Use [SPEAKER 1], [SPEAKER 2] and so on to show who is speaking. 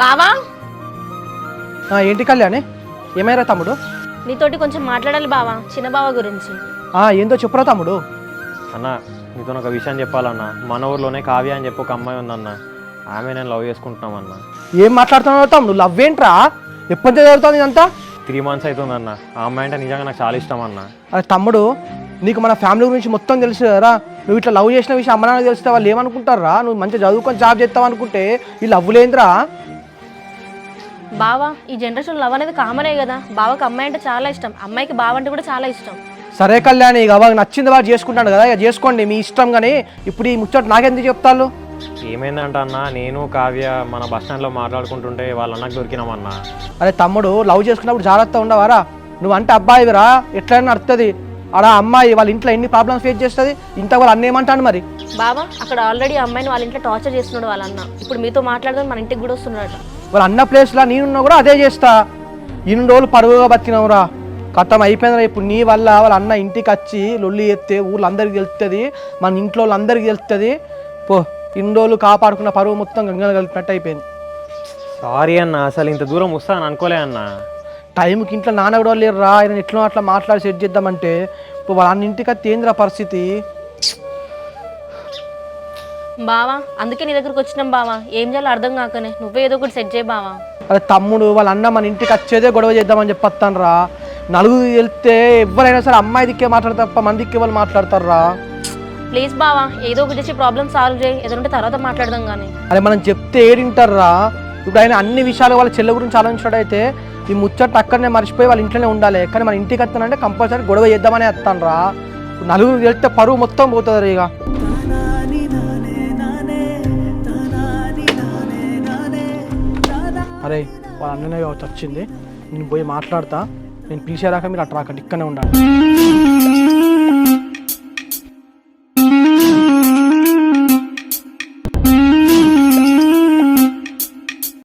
[SPEAKER 1] బావా
[SPEAKER 2] ఏంటి కళ్యాణి ఏమైరా తమ్ముడు?
[SPEAKER 1] నీతోటి కొంచెం మాట్లాడాలి బావా, చిన్న బావ గురించి.
[SPEAKER 2] ఏందో చెప్పురా తమ్ముడు.
[SPEAKER 3] అన్న నీతో ఒక విషయం చెప్పాలన్న. మన ఊర్లోనే కావ్య అని చెప్పి ఒక అమ్మాయి ఉందన్న. ఆమె నేను లవ్ చేసుకుంటున్నామన్న.
[SPEAKER 2] ఏం మాట్లాడుతున్నావు తమ్ముడు? లవ్ ఏంట్రా? ఎప్పటి నుంచి జరుగుతుంది ఇదంతా?
[SPEAKER 3] 3 months అవుతుందన్న. ఆ అమ్మాయి అంటే నిజంగా నాకు చాలా ఇష్టం అన్న.
[SPEAKER 2] అరే తమ్ముడు, నీకు మన ఫ్యామిలీ గురించి మొత్తం తెలుసు కదరా. నువ్వు ఇట్లా లవ్ చేసిన విషయం అమ్మ నాన్న తెలిస్తే వాళ్ళు ఏమనుకుంటారా? నువ్వు మంచిగా చదువుకొని జాబ్ చేస్తావు అనుకుంటే ఈ లవ్వులేంద్రా?
[SPEAKER 1] బావా ఈ జనరేషన్ లవ్ అనేది కామనే కదా. బావకి అమ్మాయి అంటే చాలా ఇష్టం, అమ్మాయికి బావ అంటే కూడా చాలా ఇష్టం.
[SPEAKER 2] సరే కళ్యాణి, ఇక అవ్వ నచ్చింది వాడు చేసుకుంటాడు కదా, ఇక చేసుకోండి మీ ఇష్టం. కానీ ఇప్పుడు ఈ ముచ్చట నాకెందుకు చెప్తాను?
[SPEAKER 3] ఏమైందంట అన్న, నేను కావ్య మన బస్ స్టాండ్లో మాట్లాడుకుంటుంటే వాళ్ళ అన్నకు దొరికినామన్నా.
[SPEAKER 2] అరే తమ్ముడు, లవ్ చేసుకున్నప్పుడు జాగ్రత్త ఉండవారా? నువ్వు అంటే అబ్బాయిరా, ఎట్లయినా నడుతుంది. అలా అమ్మాయి వాళ్ళ ఇంట్లో ఎన్ని ప్రాబ్లమ్స్ ఫేస్ చేస్తుంది, ఇంత వాళ్ళు అన్న ఏమంటాను మరి?
[SPEAKER 1] బావా అక్కడ ఆల్రెడీ అమ్మాయిని వాళ్ళ ఇంట్లో టార్చర్ చేస్తున్నాడు వాళ్ళ అన్న. ఇప్పుడు మీతో మాట్లాడదాం మన ఇంటికి కూడా వస్తున్నాడట.
[SPEAKER 2] వాళ్ళ అన్న ప్లేస్లో నేనున్నా కూడా అదే చేస్తా. ఇన్ని రోజులు పరుగుగా బతికినావురా, కథం అయిపోయిందిరా. ఇప్పుడు నీ వల్ల వాళ్ళ అన్న ఇంటికి వచ్చి లొల్లి ఎత్తే ఊళ్ళో అందరికి తెలుస్తుంది, మన ఇంట్లో వాళ్ళందరికీ తెలుస్తుంది. పో, ఇన్ని రోజులు కాపాడుకున్న పరువు మొత్తం గంగలు కలిపినట్టు అయిపోయింది.
[SPEAKER 3] సారీ అన్న, అసలు ఇంత దూరం వస్తాను అనుకోలే అన్న.
[SPEAKER 2] టైంకి ఇంట్లో నాన్న కూడా లేరురా. ఆయన ఎట్లా అట్లా మాట్లాడి సెట్ చేద్దామంటే ఇప్పుడు వాళ్ళ అన్న ఇంటికి వచ్చి ఏందిరా పరిస్థితి?
[SPEAKER 1] బావా అందుకే నీ దగ్గరకు వచ్చినాం బావా, ఏం చేయాలో అర్థం కాకనే నువ్వే ఏదో ఒకటి సెట్ చేయి బావా.
[SPEAKER 2] అదే తమ్ముడు, వాళ్ళ అన్న మన ఇంటికి వచ్చేదే గొడవ చేద్దామని చెప్పొస్తాను రా. నలుగురు వెళ్తే ఎవరైనా సరే అమ్మాయి దిక్కే మాట్లాడతారు తప్ప మన దిక్కే వాళ్ళు మాట్లాడతారు.
[SPEAKER 1] ప్లీజ్ బావా ఏదో ఒకటి చేసి ప్రాబ్లమ్ సాల్వ్ చేయి, ఏదంటే తర్వాత మాట్లాడదాం కానీ.
[SPEAKER 2] అదే మనం చెప్తే ఏడింటారా? ఇప్పుడు ఆయన అన్ని విషయాలు వాళ్ళ చెల్లె గురించి ఆలోచించడం అయితే ఈ ముచ్చట అక్కడనే మర్చిపోయి వాళ్ళ ఇంట్లోనే ఉండాలి. కానీ మన ఇంటికి వస్తానంటే కంపల్సరీ గొడవ చేద్దామని వస్తాను రా. నలుగురు వెళ్తే పరువు మొత్తం పోతుంది ఇక. అరే వాళ్ళ అన్ననే వచ్చింది, నేను పోయి మాట్లాడతా. నేను పిలిచేదాకా మీరు అట్లా రాకండి, ఇక్కడనే ఉండాలి.